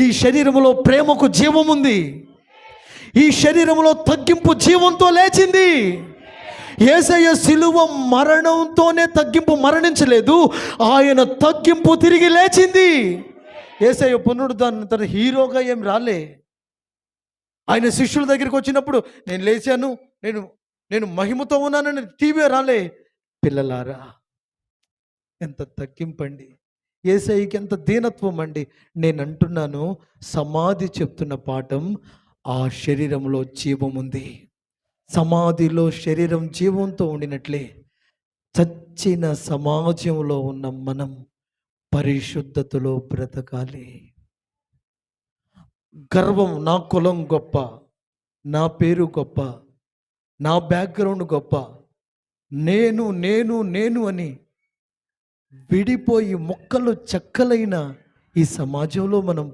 ఈ శరీరంలో ప్రేమకు జీవం ఉంది. ఈ శరీరంలో తగ్గింపు జీవంతో లేచింది. యేసయ్య సిలువ మరణంతోనే తగ్గింపు మరణించలేదు, ఆయన తగ్గింపు తిరిగి లేచింది. యేసయ్య పునరుద్ధానం తన హీరోగా ఏం రాలే. ఆయన శిష్యుల దగ్గరికి వచ్చినప్పుడు నేను లేచాను, నేను మహిమతో ఉన్నానని టీవీ రాలే. పిల్లలారా, ఎంత తగ్గింపండి, యేసయ్యకి ఎంత దీనత్వం అండి. నేను అంటున్నాను, సమాధి చెప్తున్న పాఠం, ఆ శరీరంలో జీవం ఉంది. సమాధిలో శరీరం జీవంతో ఉండినట్లే చచ్చిన సమాజంలో ఉన్న మనం పరిశుద్ధతలో బ్రతకాలి. గర్వం, నా కులం గొప్ప, నా పేరు గొప్ప, నా బ్యాక్గ్రౌండ్ గొప్ప, నేను నేను నేను అని విడిపోయి మొక్కలు చెక్కలైన ఈ సమాజంలో మనం